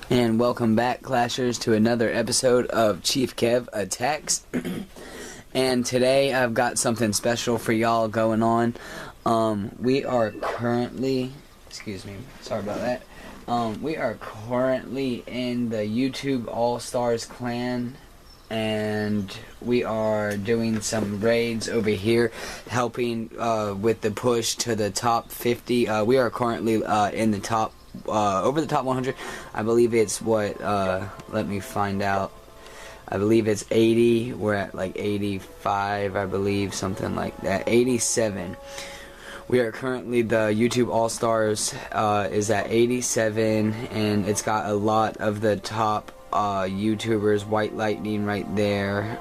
And welcome back, Clashers, to another episode of Chief Kev Attacks. And today I've got something special for y'all going on. We are currently, excuse me, sorry about that. We are currently in the YouTube All-Stars clan, and we are doing some raids over here, helping with the push to the top 50. We are currently in the top, over the top 100. I believe it's what, let me find out. I believe it's 80. We're at like 85, I believe, something like that. 87. We are currently, the YouTube All-Stars is at 87, and it's got a lot of the top YouTubers. White Lightning right there.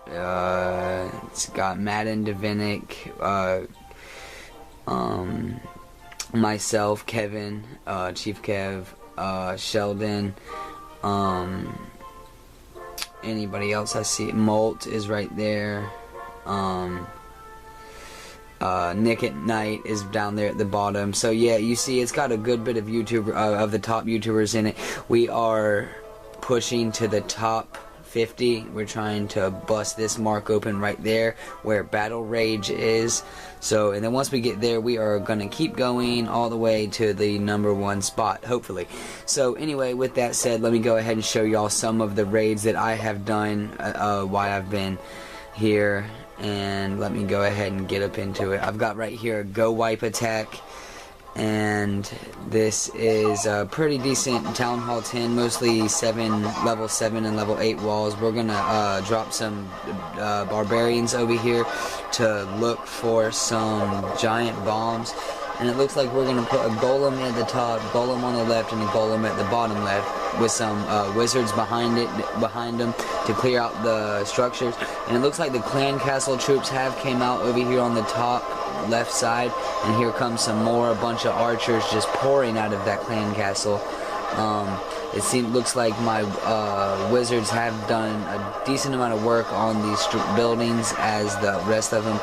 It's got Madden Divinic, myself, Kevin, Chief Kev, Sheldon, anybody else I see. Molt is right there. Nick at Night is down there at the bottom. So yeah, you see it's got a good bit of YouTube of the top YouTubers in it. We are pushing to the top 50. We're trying to bust this mark open right there where Battle Rage is. So, and then once we get there, we are going to keep going all the way to the #1 spot, hopefully. So anyway, with that said, let me go ahead and show y'all some of the raids that I have done while I've been here. And let me go ahead and get up into it. I've got right here a Go Wipe attack, and this is a pretty decent Town Hall 10, mostly level 7 and level 8 walls. We're gonna drop some barbarians over here to look for some giant bombs, and it looks like we're gonna put a golem at the top, golem on the left, and a golem at the bottom left, with some wizards behind them to clear out the structures. And it looks like the clan castle troops have came out over here on the top left side, and here comes some more, a bunch of archers just pouring out of that clan castle. Looks like my wizards have done a decent amount of work on these buildings, as the rest of them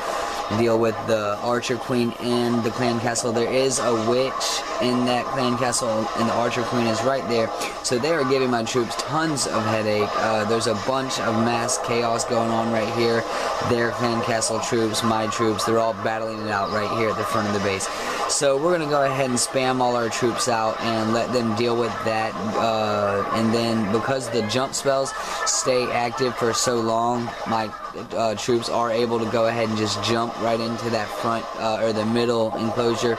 deal with the archer queen and the clan castle. There is a witch in that clan castle, and the archer queen is right there. So they are giving my troops tons of headache. There's a bunch of mass chaos going on right here. Their clan castle troops, my troops, they're all battling it out right here at the front of the base. So we're gonna go ahead and spam all our troops out and let them deal with that. And then because the jump spells stay active for so long, my troops are able to go ahead and just jump right into that front or the middle enclosure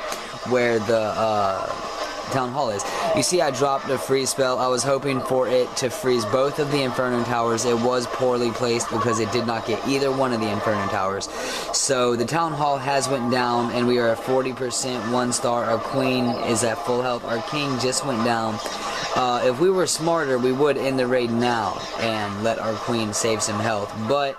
where the Town Hall is. You see, I dropped a freeze spell. I was hoping for it to freeze both of the Inferno Towers. It was poorly placed because it did not get either one of the Inferno Towers. So the Town Hall has went down, and we are at 40%, 1 star. Our Queen is at full health. Our King just went down. If we were smarter, we would end the raid now and let our Queen save some health. But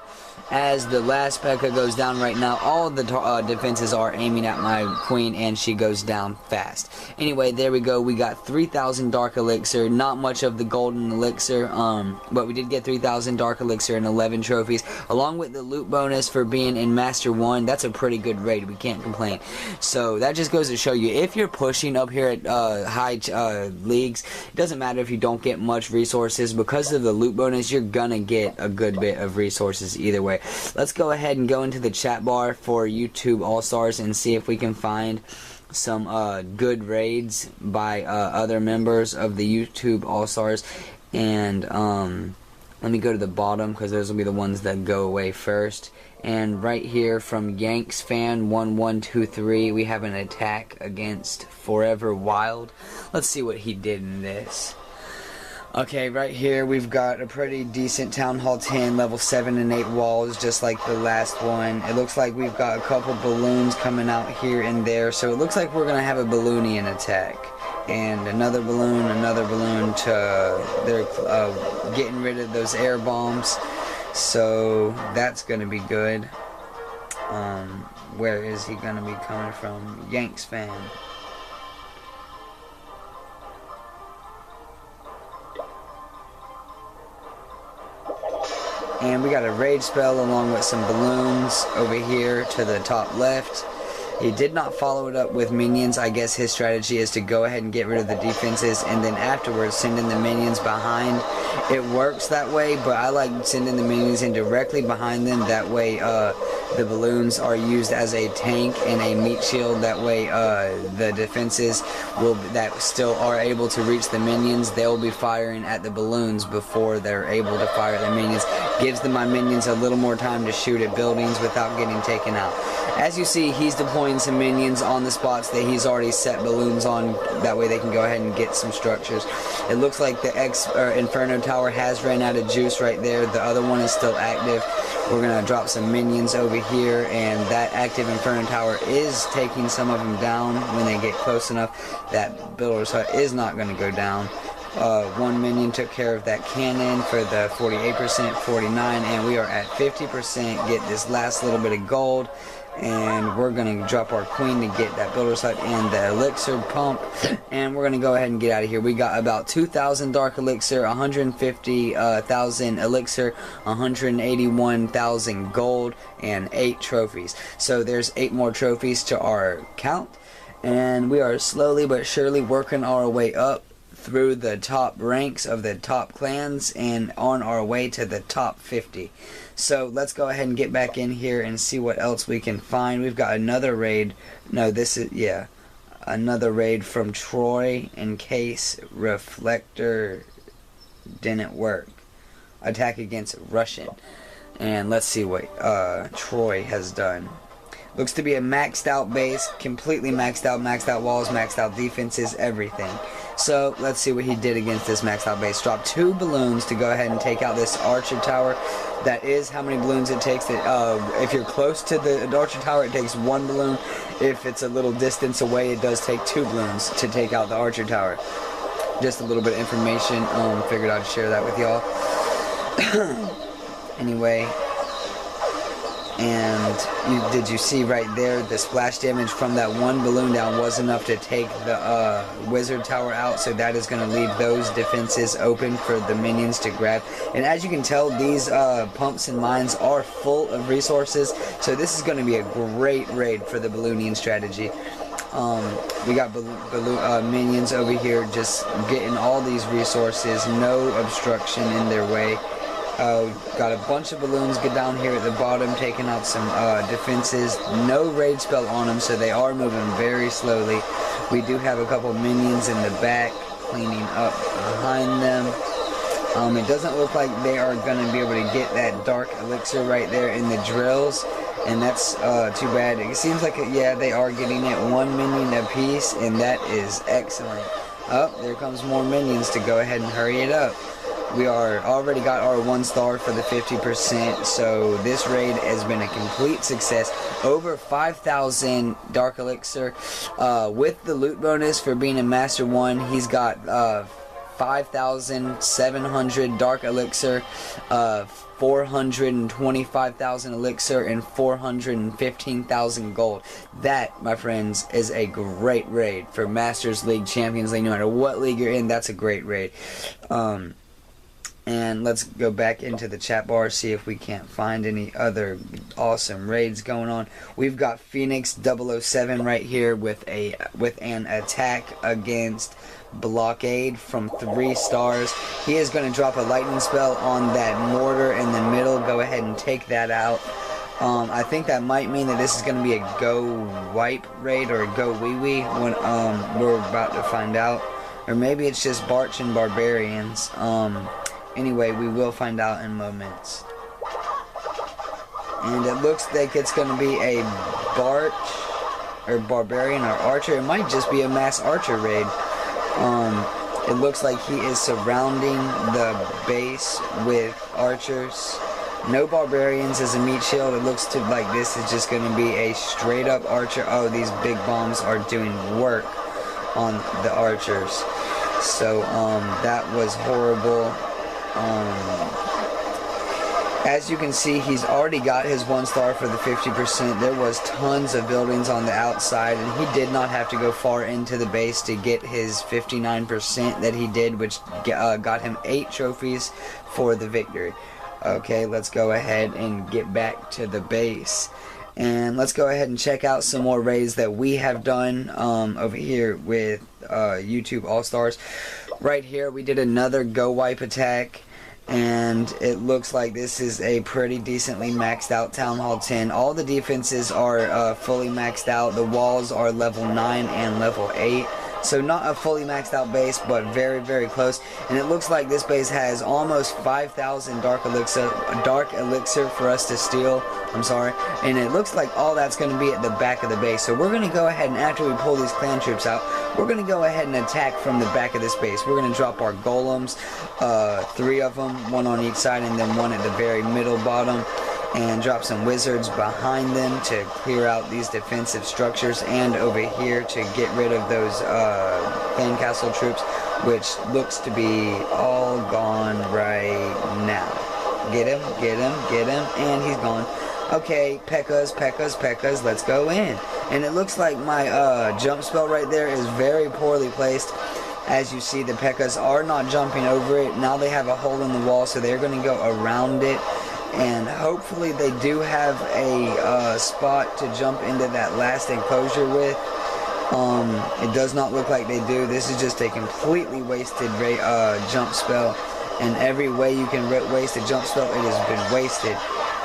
as the last P.E.K.K.A goes down right now, all the defenses are aiming at my Queen, and she goes down fast. Anyway, there we go. We got 3,000 Dark Elixir. Not much of the Golden Elixir, but we did get 3,000 Dark Elixir and 11 trophies, along with the loot bonus for being in Master 1. That's a pretty good raid. We can't complain. So that just goes to show you, if you're pushing up here at high leagues, it doesn't matter if you don't get much resources. Because of the loot bonus, you're gonna get a good bit of resources either way. Let's go ahead and go into the chat bar for YouTube All-Stars and see if we can find some good raids by other members of the YouTube All-Stars. And let me go to the bottom, because those will be the ones that go away first. And right here from Yanks Fan 1123, we have an attack against Forever Wild. Let's see what he did in this. Okay, right here we've got a pretty decent Town Hall 10, level 7 and 8 walls, just like the last one. It looks like we've got a couple balloons coming out here and there, so it looks like we're going to have a balloonian attack. And another balloon to... they're getting rid of those air bombs, so that's going to be good. Where is he going to be coming from? Yanks Fan. And we got a rage spell along with some balloons over here to the top left. He did not follow it up with minions. I guess his strategy is to go ahead and get rid of the defenses and then afterwards send in the minions behind. It works that way, but I like sending the minions in directly behind them. That way the balloons are used as a tank and a meat shield. That way the defenses that still are able to reach the minions, they'll be firing at the balloons before they're able to fire the minions. Gives my minions a little more time to shoot at buildings without getting taken out. As you see, he's deploying some minions on the spots that he's already set balloons on. That way they can go ahead and get some structures. It looks like the Inferno Tower has ran out of juice right there. The other one is still active. We're going to drop some minions over here, and that active Inferno Tower is taking some of them down when they get close enough. That builder's hut is not going to go down. One minion took care of that cannon for the 48%, 49, and we are at 50%. Get this last little bit of gold, and we're going to drop our queen to get that builder's hut and the elixir pump, and we're going to go ahead and get out of here. We got about 2,000 dark elixir, 150,000 elixir, 181,000 gold, and 8 trophies. So there's 8 more trophies to our count, and we are slowly but surely working our way up through the top ranks of the top clans and on our way to the top 50. So let's go ahead and get back in here and see what else we can find. We've got another raid. No, this is, yeah, another raid from Troy in case reflector didn't work. Attack against Russian. And let's see what Troy has done. Looks to be a maxed out base, completely maxed out walls, maxed out defenses, everything. So let's see what he did against this maxed out base. Drop 2 balloons to go ahead and take out this archer tower. That is how many balloons it takes. If you're close to the archer tower, it takes 1 balloon. If it's a little distance away, it does take 2 balloons to take out the archer tower. Just a little bit of information. Figured I'd share that with y'all. Anyway. And did you see right there the splash damage from that 1 balloon down was enough to take the wizard tower out, so that is going to leave those defenses open for the minions to grab. And as you can tell, these pumps and mines are full of resources, so this is going to be a great raid for the balloonian strategy. We got minions over here just getting all these resources, no obstruction in their way. Got a bunch of balloons get down here at the bottom, taking out some defenses. No raid spell on them, so they are moving very slowly. We do have a couple minions in the back cleaning up behind them. It doesn't look like they are going to be able to get that dark elixir right there in the drills, and that's too bad. It seems like, yeah, they are getting it 1 minion apiece, and that is excellent. Oh, there comes more minions to go ahead and hurry it up. We are already got our 1 star for the 50%, so this raid has been a complete success. Over 5,000 dark elixir with the loot bonus for being a master 1. He's got 5,700 dark elixir, 425,000 elixir, and 415,000 gold. That, my friends, is a great raid for Masters League, Champions League. No matter what league you're in, that's a great raid. And let's go back into the chat bar, see if we can't find any other awesome raids going on. We've got Phoenix 007 right here with an attack against Blockade from 3 stars. He is going to drop a lightning spell on that mortar in the middle. Go ahead and take that out. I think that might mean that this is going to be a go wipe raid or a go wee wee when we're about to find out. Or maybe it's just Barch and Barbarians. Anyway, we will find out in moments. And it looks like it's going to be a Barch or Barbarian or Archer. It might just be a mass Archer raid. It looks like he is surrounding the base with Archers. No Barbarians as a meat shield. It looks like this is just going to be a straight up Archer. Oh, these big bombs are doing work on the Archers. So, that was horrible. As you can see, he's already got his 1 star for the 50%. There was tons of buildings on the outside, and he did not have to go far into the base to get his 59% that he did, which got him 8 trophies for the victory. Okay, let's go ahead and get back to the base. And let's go ahead and check out some more raids that we have done over here with YouTube All-Stars. Right here we did another Go Wipe attack, and it looks like this is a pretty decently maxed out Town Hall 10. All the defenses are fully maxed out. The walls are level 9 and level 8. So not a fully maxed out base, but very, very close. And it looks like this base has almost 5,000 dark elixir for us to steal. I'm sorry. And it looks like all that's going to be at the back of the base. So we're going to go ahead and after we pull these clan troops out, we're going to go ahead and attack from the back of this base. We're going to drop our golems, 3 of them, 1 on each side, and then 1 at the very middle bottom. And drop some wizards behind them to clear out these defensive structures, and over here to get rid of those clan castle troops, which looks to be all gone right now. Get him, get him, get him, and he's gone. Okay, P.E.K.K.A.s, let's go in. And it looks like my jump spell right there is very poorly placed. As you see, the P.E.K.K.A.s are not jumping over it. Now they have a hole in the wall, so they're going to go around it. And hopefully they do have a spot to jump into that last enclosure with. It does not look like they do. This is just a completely wasted jump spell. And every way you can waste a jump spell, it has been wasted.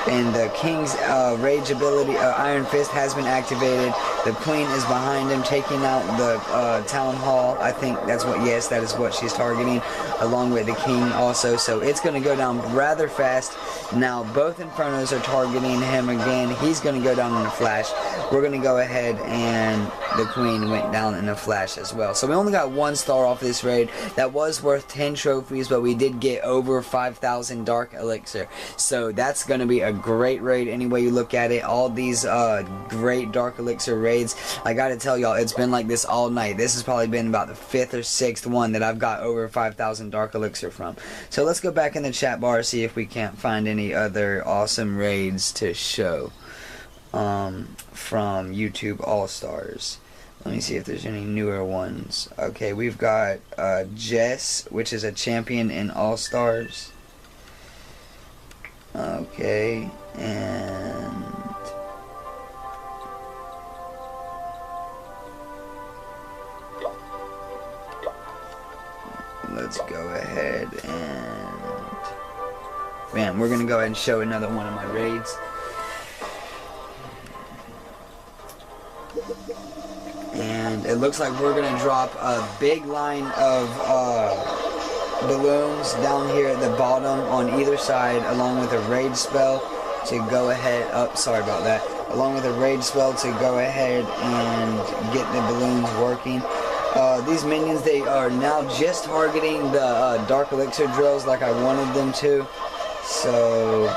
And the King's Rage ability, Iron Fist, has been activated. The Queen is behind him, taking out the Town Hall. I think that's what, yes, that is what she's targeting, along with the King also. So it's going to go down rather fast. Now both Infernos are targeting him again. He's going to go down in a flash. We're going to go ahead, and the Queen went down in a flash as well. So we only got 1 star off this raid. That was worth 10 trophies, but we did get over 5,000 dark elixir. So that's going to be a great raid any way you look at it. All these great dark elixir raids, I gotta tell y'all, it's been like this all night. This has probably been about the 5th or 6th one that I've got over 5,000 dark elixir from. So let's go back in the chat bar, see if we can't find any other awesome raids to show from YouTube All-Stars. Let me see if there's any newer ones. Okay, we've got Jess, which is a champion in All-Stars. Okay, and let's go ahead and bam, we're gonna go ahead and show another one of my raids. And it looks like we're gonna drop a big line of balloons down here at the bottom on either side, along with a rage spell to go ahead, sorry about that, along with a rage spell to go ahead and get the balloons working. These minions, they are now just targeting the dark elixir drills like I wanted them to. So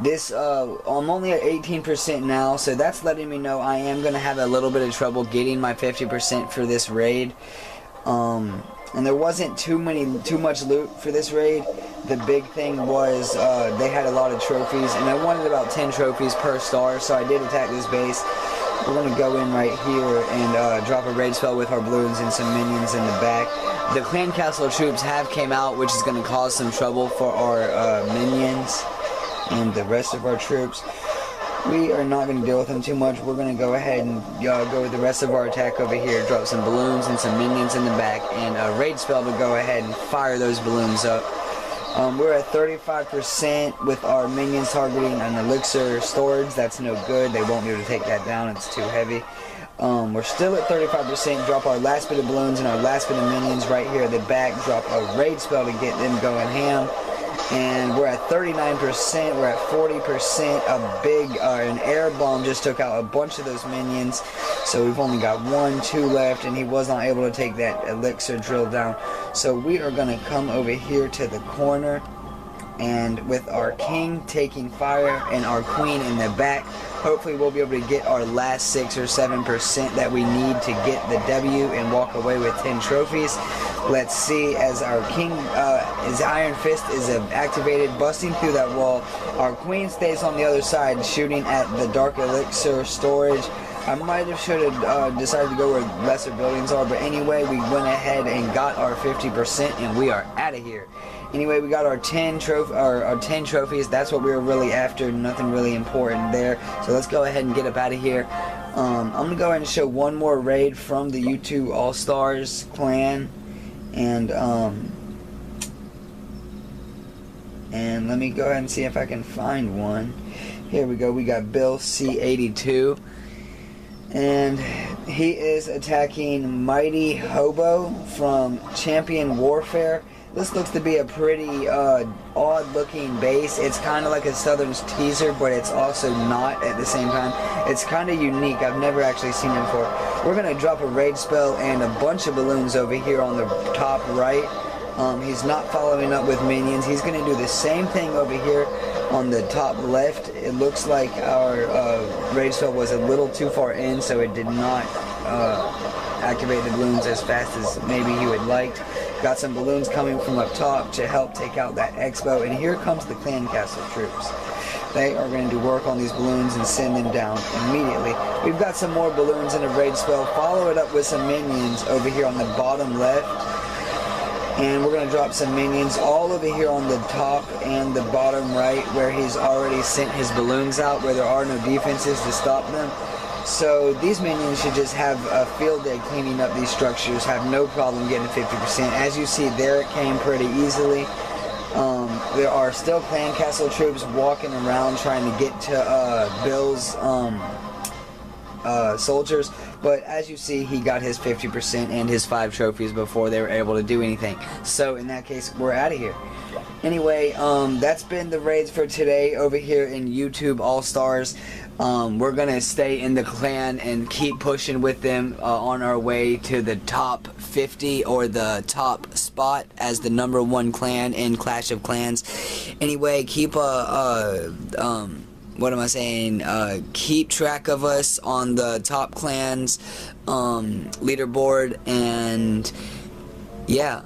this I'm only at 18% now, so that's letting me know I am gonna have a little bit of trouble getting my 50% for this raid. And there wasn't too much loot for this raid. The big thing was they had a lot of trophies, and I wanted about 10 trophies per star, so I did attack this base. We're going to go in right here and drop a raid spell with our balloons and some minions in the back. The clan castle troops have came out, which is going to cause some trouble for our minions and the rest of our troops. We are not going to deal with them too much. We're going to go ahead and go with the rest of our attack over here, drop some balloons and some minions in the back, and a raid spell to go ahead and fire those balloons up. We're at 35% with our minions targeting an elixir storage. That's no good. They won't be able to take that down. It's too heavy. We're still at 35%. Drop our last bit of balloons and our last bit of minions right here at the back. Drop a raid spell to get them going ham. And we're at 39%, we're at 40%, an air bomb just took out a bunch of those minions, so we've only got 1, 2 left, and he was not able to take that elixir drill down. So we are going to come over here to the corner, and with our king taking fire and our queen in the back, hopefully we'll be able to get our last 6 or 7% that we need to get the W and walk away with 10 trophies. Let's see, as our king, his Iron Fist is activated, busting through that wall. Our queen stays on the other side, shooting at the dark elixir storage. I might have should have decided to go where lesser buildings are, but anyway, we went ahead and got our 50%, and we are out of here. Anyway, we got our 10 trophies. That's what we were really after. Nothing really important there. So let's go ahead and get up out of here. I'm gonna go ahead and show one more raid from the YouTube All-Stars clan, and let me go ahead and see if I can find one. Here we go. We got Bill C82, and he is attacking Mighty Hobo from Champion Warfare. This looks to be a pretty odd-looking base. It's kind of like a Southern's Teaser, but it's also not at the same time. It's kind of unique. I've never actually seen it before. We're going to drop a raid spell and a bunch of balloons over here on the top right. He's not following up with minions. He's going to do the same thing over here on the top left. It looks like our raid spell was a little too far in, so it did not activate the balloons as fast as maybe he would like. Got some balloons coming from up top to help take out that expo, and here comes the clan castle troops. They are going to do work on these balloons and send them down immediately. We've got some more balloons in a raid spell. Follow it up with some minions over here on the bottom left, and we're going to drop some minions all over here on the top and the bottom right, where he's already sent his balloons out, where there are no defenses to stop them. So these minions should just have a field day cleaning up these structures, have no problem getting 50%. As you see there, it came pretty easily. There are still clan castle troops walking around trying to get to Bill's soldiers, but as you see, he got his 50% and his 5 trophies before they were able to do anything. So in that case, we're out of here. Anyway, that's been the raids for today over here in YouTube All-Stars. We're gonna stay in the clan and keep pushing with them on our way to the top 50 or the top spot as the #1 clan in Clash of Clans. Anyway, keep what am I saying? Keep track of us on the top clans leaderboard, and yeah.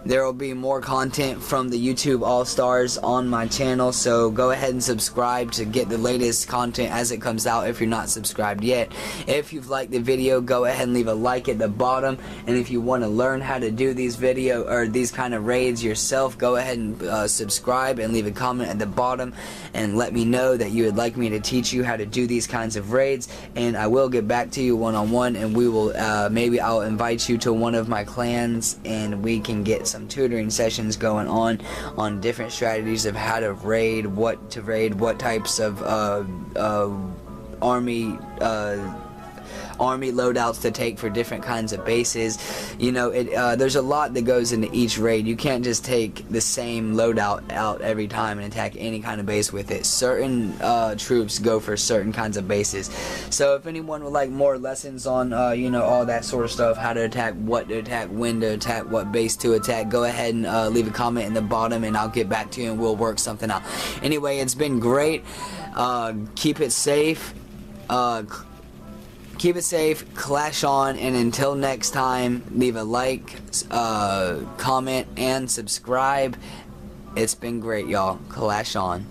There will be more content from the YouTube All-Stars on my channel, so go ahead and subscribe to get the latest content as it comes out if you're not subscribed yet. If you've liked the video, go ahead and leave a like at the bottom, and if you want to learn how to do these these kind of raids yourself, go ahead and subscribe and leave a comment at the bottom and let me know that you would like me to teach you how to do these kinds of raids, and I will get back to you one-on-one, and we will maybe I'll invite you to one of my clans and we can get some tutoring sessions going on different strategies of how to raid, what types of army loadouts to take for different kinds of bases. You know, there's a lot that goes into each raid. You can't just take the same loadout out every time and attack any kind of base with it. Certain troops go for certain kinds of bases. So if anyone would like more lessons on you know, all that sort of stuff, how to attack, what to attack, when to attack, what base to attack, go ahead and leave a comment in the bottom and I'll get back to you and we'll work something out. Anyway, it's been great. Keep it safe. Keep it safe, clash on, and until next time, leave a like, comment, and subscribe. It's been great, y'all. Clash on.